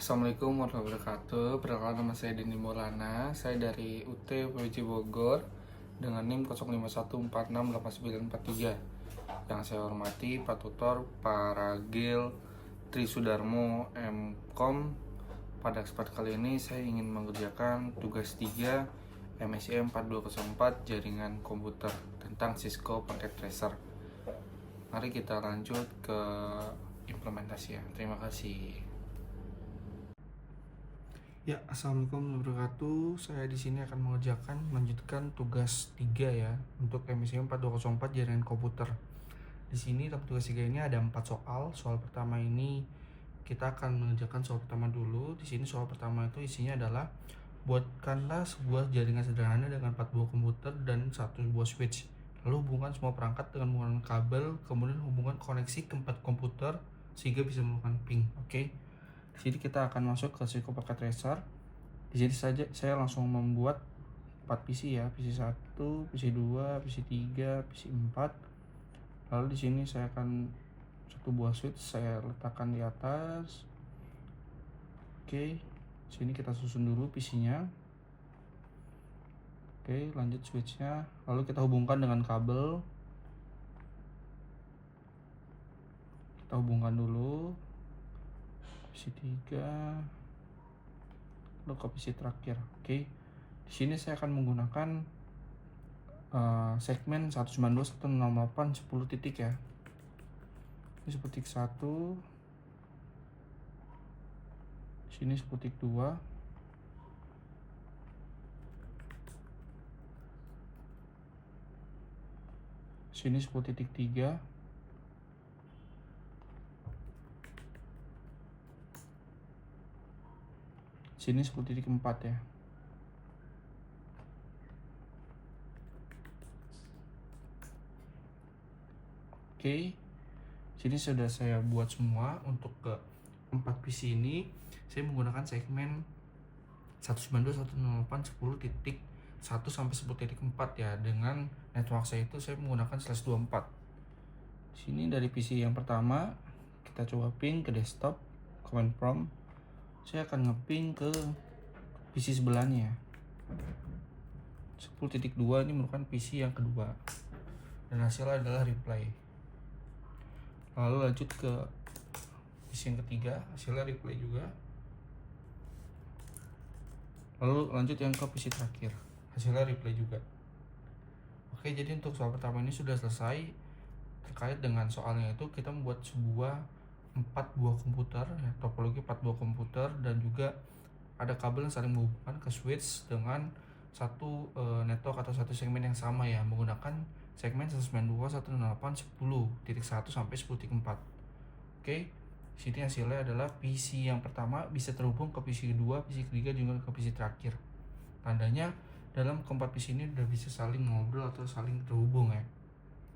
Assalamualaikum warahmatullahi wabarakatuh. Perkenalkan, nama saya Denny Maulana. Saya dari UT PWJ Bogor dengan NIM 0514688943. Yang saya hormati Pak Tutor, Pak Ragil Trisudarmo, MKom. Pada kesempatan kali ini saya ingin mengerjakan tugas 3 MSIM 4204 Jaringan Komputer tentang Cisco Packet Tracer. Mari kita lanjut ke implementasi ya. Terima kasih. Ya, assalamualaikum warahmatullahi wabarakatuh. Saya di sini akan melanjutkan tugas 3 ya untuk MSIM 4204 Jaringan Komputer. Di sini dalam tugas 3 ini ada 4 soal. Soal pertama ini kita akan mengerjakan soal pertama dulu. Di sini soal pertama itu isinya adalah buatkanlah sebuah jaringan sederhana dengan 4 buah komputer dan 1 buah switch. Lalu hubungkan semua perangkat dengan menggunakan kabel, kemudian hubungkan koneksi ke 4 komputer sehingga bisa melakukan ping. Oke. Jadi kita akan masuk ke Cisco Packet Tracer. Di sini saja saya langsung membuat 4 PC ya, PC 1, PC 2, PC 3, PC 4. Lalu di sini saya akan satu buah switch saya letakkan di atas. Oke, sini kita susun dulu PC-nya. Oke, lanjut switch-nya. Lalu kita hubungkan dengan kabel. Kita hubungkan dulu PC 3 lalu ke PC terakhir. Oke. Di sini saya akan menggunakan segmen 192.168.10 titik ya. Ini titik 1. Sini titik 2. Sini titik 3. Sini titik 4 ya. Oke. Sini sudah saya buat semua. Untuk ke 4 PC ini saya menggunakan segmen 192.168.10.1 sampai 10.4 ya. Dengan network saya itu saya menggunakan /24. Sini dari PC yang pertama kita coba ping ke desktop, command prompt. Saya akan ngeping ke PC sebelahnya. 10.2 ini merupakan PC yang kedua dan hasilnya adalah reply. Lalu lanjut ke PC yang ketiga, hasilnya reply juga. Lalu lanjut yang ke PC terakhir, hasilnya reply juga. Oke, jadi untuk soal pertama ini sudah selesai. Terkait dengan soalnya itu kita membuat sebuah 4 buah komputer ya, topologi 4 buah komputer, dan juga ada kabel yang saling menghubungkan ke switch dengan satu network atau satu segmen yang sama ya, menggunakan segmen 192.168.10.1 sampai 10.4. Oke, sini hasilnya adalah PC yang pertama bisa terhubung ke PC kedua, PC ketiga juga ke PC terakhir. Tandanya dalam keempat PC ini udah bisa saling ngobrol atau saling terhubung ya.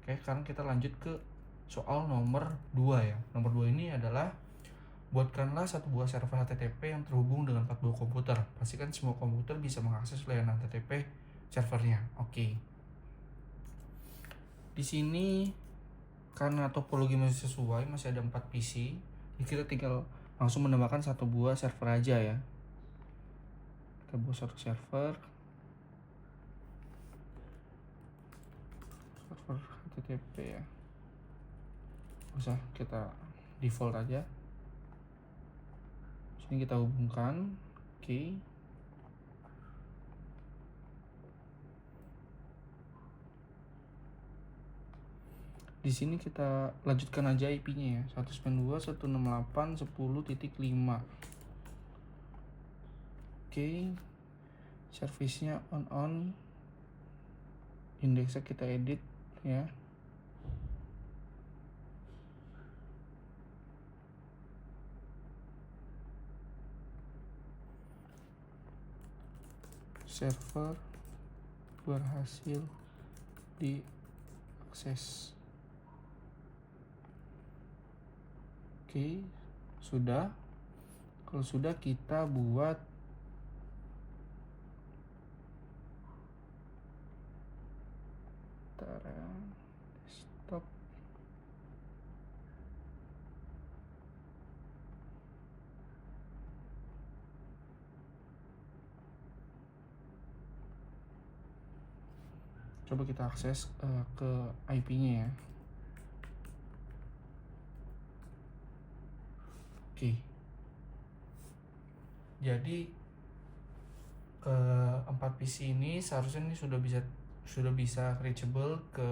Oke, sekarang kita lanjut ke soal nomor 2 ya. Nomor 2 ini adalah buatkanlah satu buah server HTTP yang terhubung dengan 4 buah komputer. Pastikan semua komputer bisa mengakses layanan HTTP servernya. Oke. Di sini karena topologi masih sesuai, masih ada 4 PC, jadi kita tinggal langsung menambahkan satu buah server aja ya. Kita buat satu server HTTP ya. Usah kita default aja. Sini kita hubungkan. Oke. Di sini kita lanjutkan aja IP-nya ya, 192.168.10.5. Oke. Service-nya on. Indeksnya kita edit ya. Server berhasil diakses. Oke, sudah. Kalau sudah, kita buat desktop. Coba kita akses ke IP-nya ya. Oke. Jadi keempat PC ini seharusnya ini sudah bisa reachable ke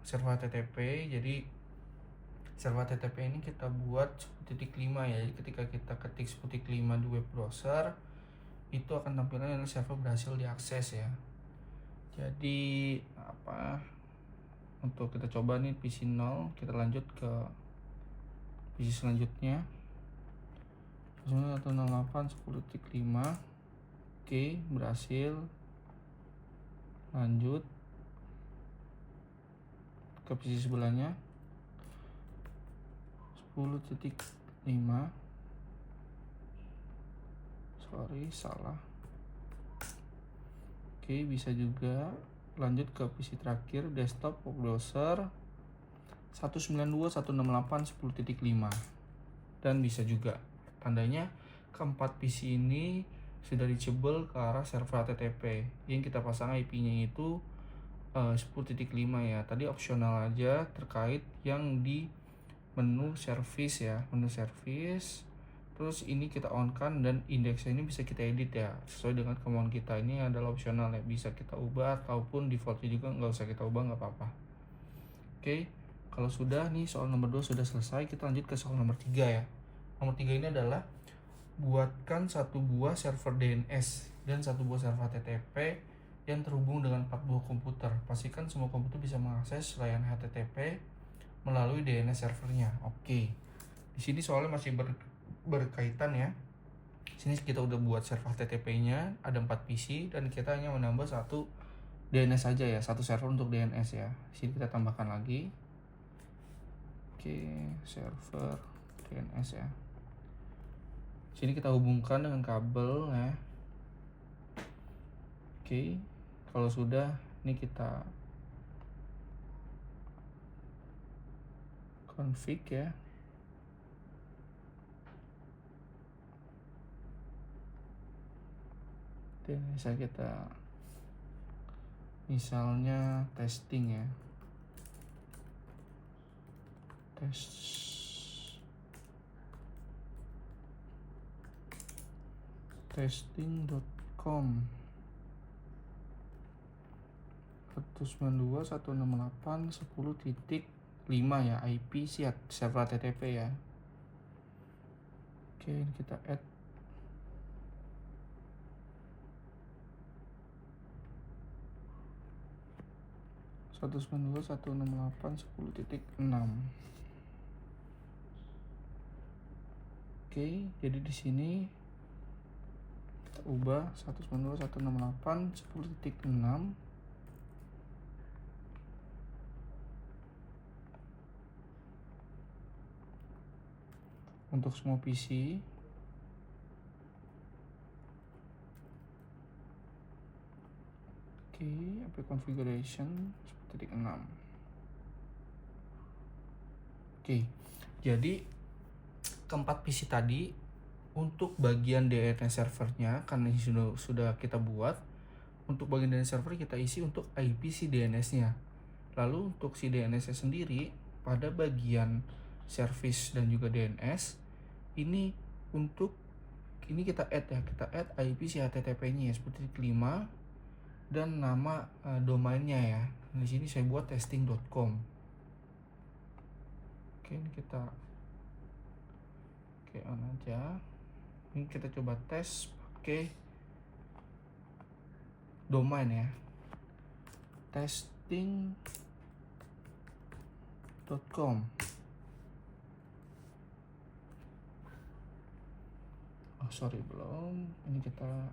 server HTTP. Jadi server HTTP ini kita buat 10.5 ya. Jadi ketika kita ketik 10.5 di web browser, itu akan tampilnya adalah server berhasil diakses ya. Jadi untuk kita coba nih PC 0, kita lanjut ke PC selanjutnya. 108.10.5. Oke, berhasil. Lanjut ke PC sebelahnya 10.5. Salah. Oke, bisa juga lanjut ke PC terakhir, desktop web browser 192.168.10.5, dan bisa juga tandanya keempat PC ini sudah reachable ke arah server HTTP. Yang kita pasang IP-nya itu 10.5 ya. Tadi opsional aja terkait yang di menu service ya, menu service. Terus ini kita on kan, dan indeksnya ini bisa kita edit ya sesuai dengan kemauan kita. Ini adalah opsional ya, bisa kita ubah ataupun defaultnya juga nggak usah kita ubah, nggak apa-apa. Oke, kalau sudah nih soal nomor 2 sudah selesai, kita lanjut ke soal nomor 3 ya. Nomor 3 ini adalah buatkan satu buah server DNS dan satu buah server HTTP yang terhubung dengan 4 buah komputer. Pastikan semua komputer bisa mengakses layanan HTTP melalui DNS servernya. Oke. Di sini soalnya masih berkaitan ya. Sini kita udah buat server HTTP-nya, ada 4 PC dan kita hanya menambah satu DNS saja ya, satu server untuk DNS ya. Sini kita tambahkan lagi. Oke, server DNS ya. Sini kita hubungkan dengan kabel ya. Oke, kalau sudah ini kita config ya. Dan bisa kita misalnya testing ya, testing.com 192.168.10.5 ya, IP server HTTP ya. Oke, kita add. Oke, jadi di sini kita ubah 192.168.10.6. Untuk semua PC. Oke, AP configuration 10.6. Oke, jadi keempat PC tadi untuk bagian DNS servernya karena ini sudah kita buat. Untuk bagian DNS server kita isi untuk IP si DNS-nya. Lalu untuk si DNS-nya sendiri pada bagian service dan juga DNS ini kita add ya, kita add IP si HTTP-nya ya, seperti 5 dan nama domainnya ya. Di sini saya buat testing.com. Oke, ini kita on aja. Ini kita coba tes pakai domain ya, testing.com. Belum. Ini kita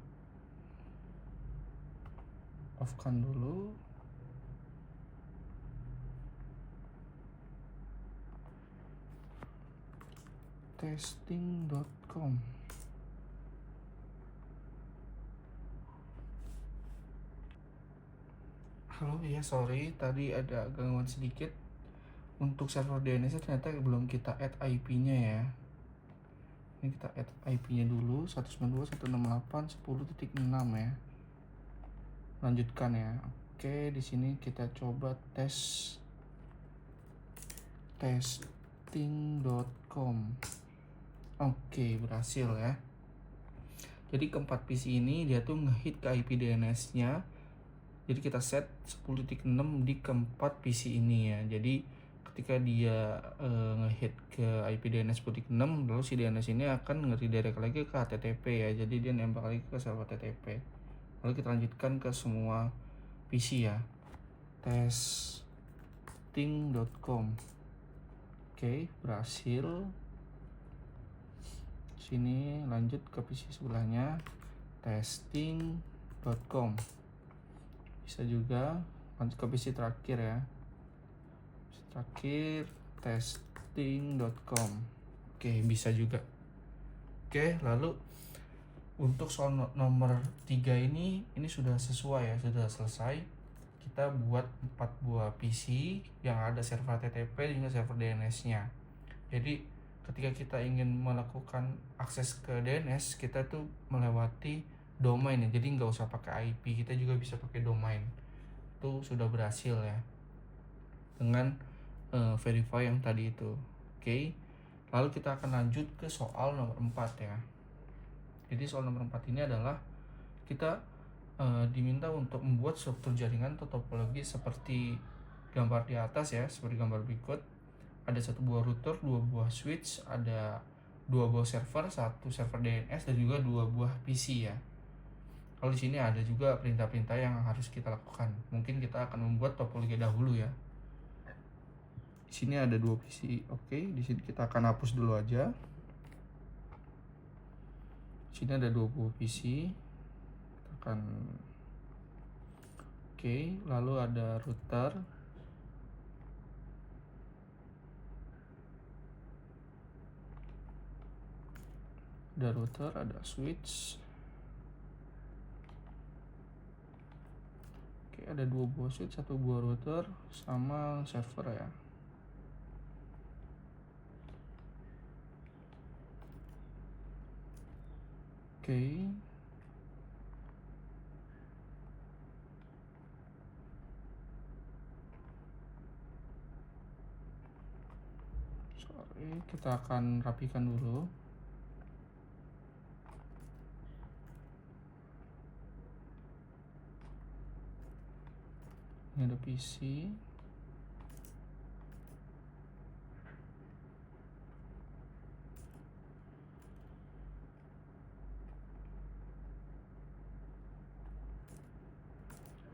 off-kan dulu. Testing.com. Halo ya, sorry tadi ada gangguan sedikit. Untuk server DNS ternyata belum kita add IP-nya ya. Ini kita add IP-nya dulu 192.168.10.6 ya. Lanjutkan ya. Oke, di sini kita coba testing.com. Oke, berhasil ya. Jadi keempat PC ini dia tuh ngehit ke IP DNS-nya. Jadi kita set 10.6 di keempat PC ini ya. Jadi ketika dia ngehit ke IP DNS 10.6, lalu si DNS ini akan nge-redirect lagi ke HTTP ya. Jadi dia nembak lagi ke server HTTP. Lalu kita lanjutkan ke semua PC ya. Testing.com. Oke, berhasil. Sini lanjut ke PC sebelahnya, testing.com. Bisa juga lanjut ke PC terakhir ya. PC terakhir testing.com. Oke, bisa juga. Oke, lalu untuk soal nomor 3 ini sudah sesuai ya, sudah selesai. Kita buat 4 buah PC yang ada server HTTP dan juga server DNS-nya. Jadi ketika kita ingin melakukan akses ke DNS, kita tuh melewati domain ya. Jadi nggak usah pakai IP, kita juga bisa pakai domain. Itu sudah berhasil ya dengan verify yang tadi itu. Oke. Lalu kita akan lanjut ke soal nomor 4 ya. Jadi soal nomor 4 ini adalah kita diminta untuk membuat struktur jaringan atau topologi seperti gambar di atas ya, seperti gambar berikut. Ada 1 buah router, 2 buah switch, ada 2 buah server, 1 server DNS, dan juga 2 buah PC ya. Kalau di sini ada juga perintah-perintah yang harus kita lakukan. Mungkin kita akan membuat topologi dahulu ya. Di sini ada 2 PC. Oke, di sini kita akan hapus dulu aja. Di sini ada 2 buah PC. Kita akan Oke, lalu ada router. Ada router, ada switch. Oke, ada 2 buah switch, 1 buah router, sama server ya. Oke. Kita akan rapikan dulu. Ini ada PC.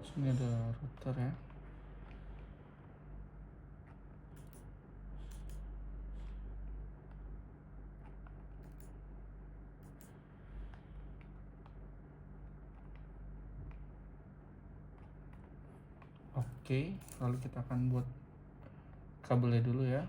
Sini ada router ya. Oke, lalu kita akan buat kabelnya dulu ya.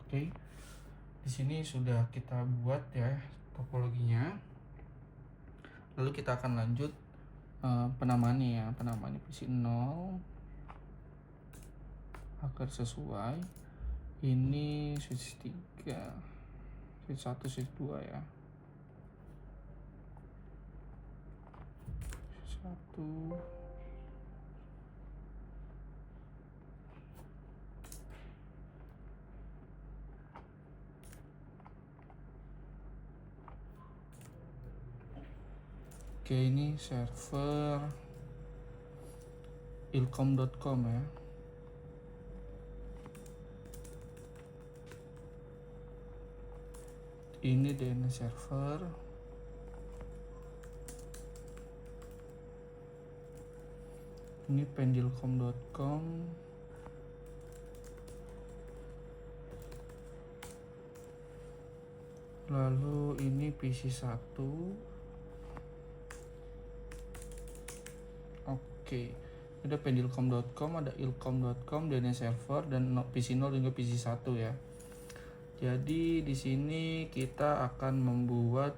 Oke, di sini sudah kita buat ya topologinya. Lalu kita akan lanjut penamaannya ya. Penamaannya PC 0 agar sesuai. Ini switch 3, switch 1, switch 2 ya. Switch 1. Oke, ini server ilkom.com ya. Ini DNS server. Ini pendilkom.com. Lalu ini PC 1. Oke, ada pendilkom.com, ada ilkom.com, DNS server, dan PC 0 juga PC 1 ya. Jadi di sini kita akan membuat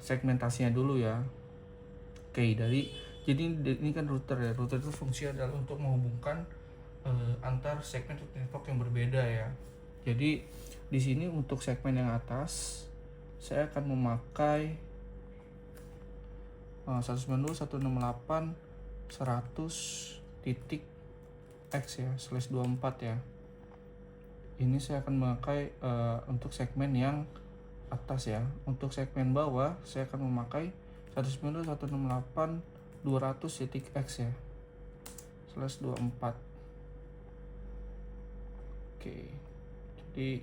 segmentasinya dulu ya. Oke, jadi ini kan router ya. Router itu fungsinya adalah untuk menghubungkan antar segmen network yang berbeda ya. Jadi di sini untuk segmen yang atas saya akan memakai 192.168.100.x ya, /24 ya. Ini saya akan memakai untuk segmen yang atas ya. Untuk segmen bawah saya akan memakai 192.168.200.x ya, /24. Oke, jadi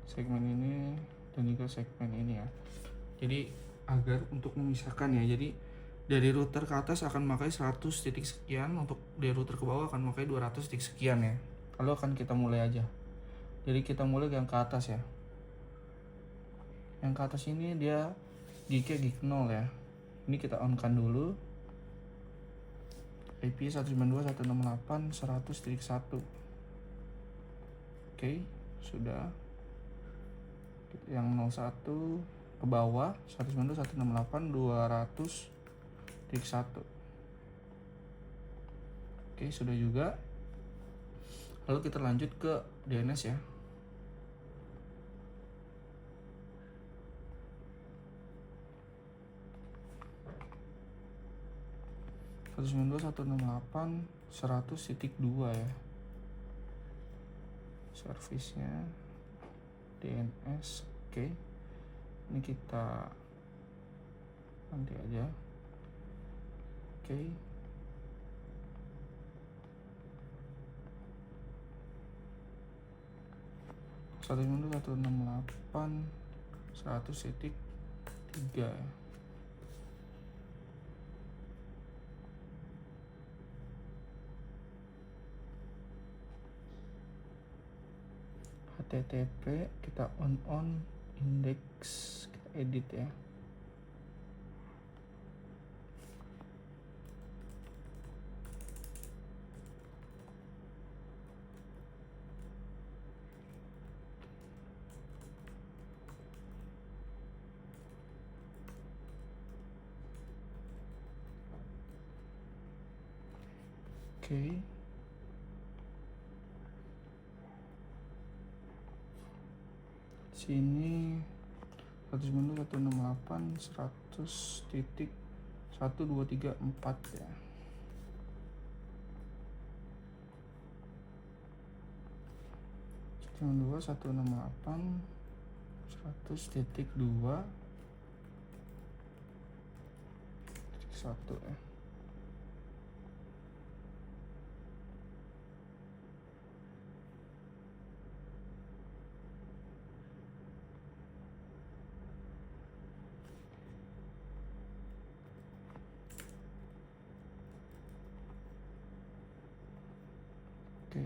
segmen ini dan juga segmen ini ya. Jadi agar untuk memisahkan ya, jadi dari router ke atas akan memakai 100 titik sekian, untuk dari router ke bawah akan memakai 200 titik sekian ya. Lalu akan kita mulai aja. Jadi kita mulai yang ke atas ya. Yang ke atas ini dia gig-nya gig 0 ya. Ini kita on kan dulu. IP 192.168.100.1. Oke, sudah. Yang 01 ke bawah 192.168.200.1. Oke, sudah juga. Lalu kita lanjut ke DNS ya. (192.168.100.2) ya. Servisnya DNS. Oke. Ini kita nanti aja. Oke. Satu enam delapan 100.3 ya. HTTP kita on index, kita edit ya. Oke. Sini 192.168.100.1234 ya. Dua 168.100.2.1 ya. Oke.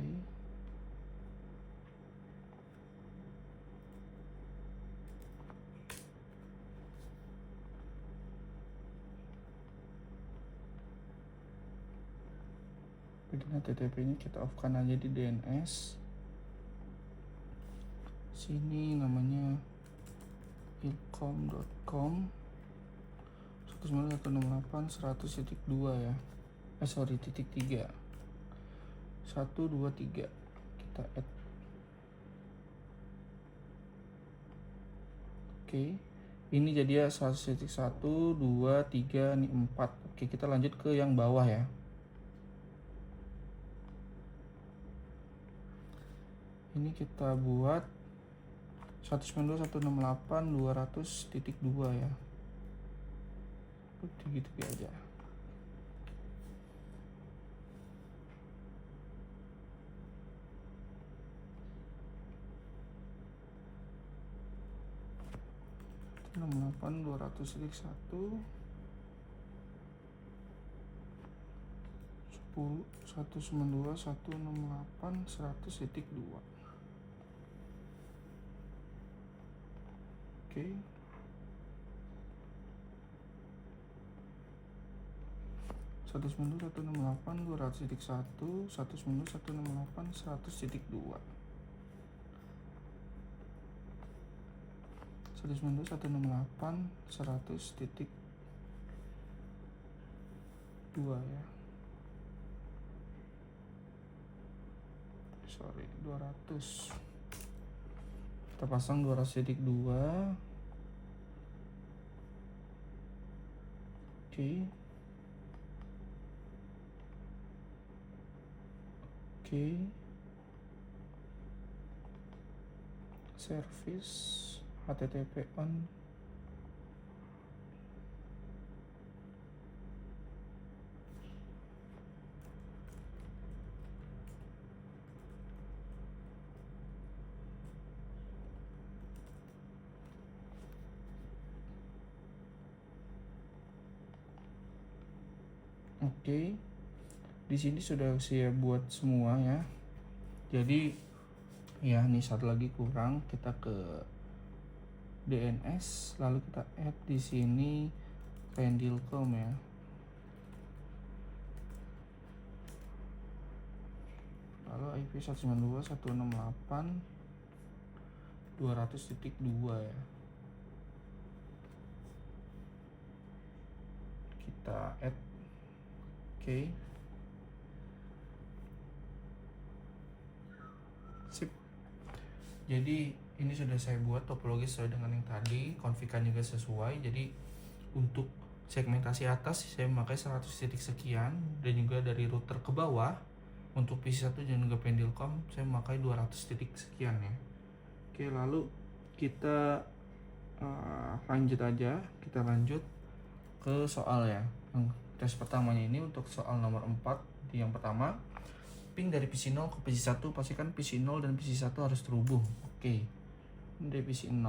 Begini HTTP-nya kita off-kan aja di DNS. Sini namanya ilcom.com 192.168.100.2 ya. Titik 3. 123 kita add. Oke. Ini jadi ya 1.1, 2, 3, ini 4. Oke, kita lanjut ke yang bawah ya. Ini kita buat 192.168.200.2 ya. Gitu aja. (68) 200.1 10 192.168.100.2. Oke. 192.168.200.1, 192.168.100.2, 192.168.100.2 ya. Sorry, 200. Kita pasang 200.2. Oke. Service HTTP on. Oke. Di sini sudah saya buat semua ya. Jadi ya, ini satu lagi kurang, kita ke DNS, lalu kita add di sini Pendilcom ya. Lalu IP 192.168.200.2 ya. Kita add. Oke. Sip. Jadi ini sudah saya buat topologi sesuai dengan yang tadi, config-kan juga sesuai. Jadi untuk segmentasi atas saya memakai 100 titik sekian, dan juga dari router ke bawah untuk PC1 dan juga Pendilcom saya memakai 200 titik sekian ya. Oke, lalu kita lanjut aja, kita lanjut ke soal ya. Tes pertamanya ini untuk soal nomor 4. Yang pertama, ping dari PC0 ke PC1, pastikan PC0 dan PC1 harus terhubung. Oke. Dari PC0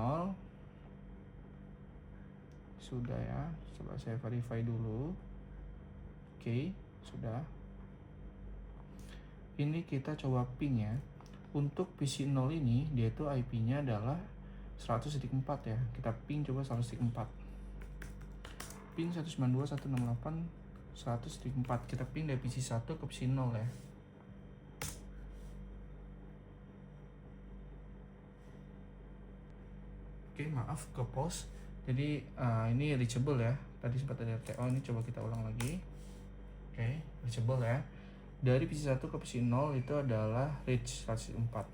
sudah ya. Coba saya verify dulu. Oke, sudah. Ini kita coba ping ya. Untuk PC0 ini dia itu IP-nya adalah 100.4 ya. Kita ping coba 100.4. Ping 192.168.100.4. Kita ping dari PC1 ke PC0 ya. Oke, maaf ke pause. Jadi ini reachable ya. Tadi sempat ada RTO, ini coba kita ulang lagi. Oke, reachable ya. Dari PC1 ke PC0 itu adalah reach 104.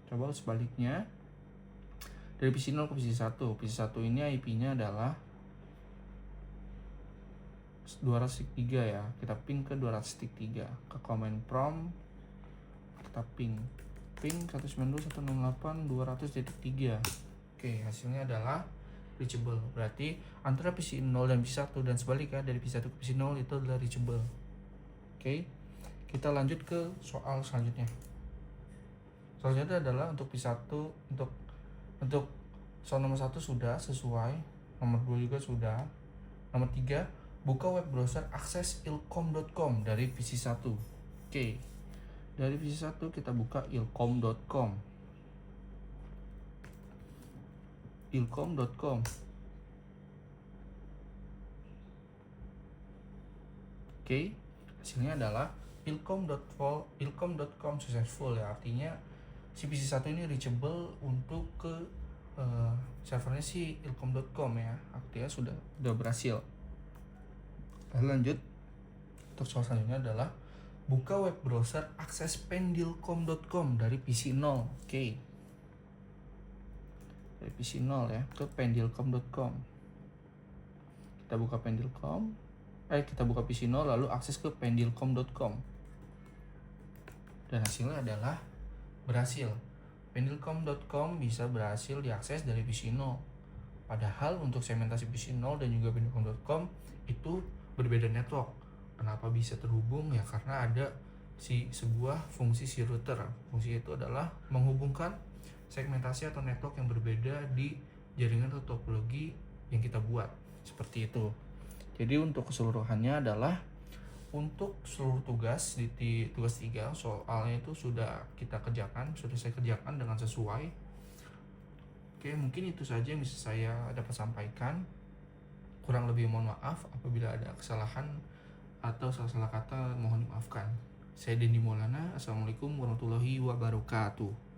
Coba sebaliknya. Dari PC0 ke PC1. PC1 ini IP-nya adalah 200.3 ya. Kita ping ke 200.3. Ke command prompt kita ping 192.168.200.3. Oke, hasilnya adalah reachable. Berarti antara PC0 dan PC1 dan sebaliknya dari PC1 ke PC0 itu adalah reachable. Oke, kita lanjut ke soal selanjutnya. Selanjutnya adalah untuk PC1, untuk soal nomor 1 sudah sesuai, nomor 2 juga sudah. Nomor 3, buka web browser akses ilkom.com dari PC1. Oke, dari PC1 kita buka ilkom.com. ilkom.com. Oke, hasilnya adalah ilkom.com successful ya. Artinya si PC1 ini reachable untuk ke servernya si ilkom.com ya. Artinya sudah berhasil. Lalu lanjut untuk soal selanjutnya adalah buka web browser akses pendilcom.com dari PC0. Oke, dari PC0 ya ke pendilcom.com. Kita buka Pendilcom, kita buka PC0 lalu akses ke pendilcom.com, dan hasilnya adalah berhasil. Pendilcom.com bisa berhasil diakses dari PC0. Padahal untuk segmentasi PC0 dan juga pendilcom.com itu berbeda network. Kenapa bisa terhubung ya? Karena ada sebuah fungsi si router. Fungsi itu adalah menghubungkan segmentasi atau network yang berbeda di jaringan atau topologi yang kita buat. Seperti itu. Jadi untuk keseluruhannya adalah untuk seluruh tugas di tugas 3 soalnya itu sudah saya kerjakan dengan sesuai. Oke, mungkin itu saja yang bisa saya dapat sampaikan. Kurang lebih mohon maaf apabila ada kesalahan atau salah-salah kata mohon dimaafkan. Saya Dendi Maulana. Assalamualaikum warahmatullahi wabarakatuh.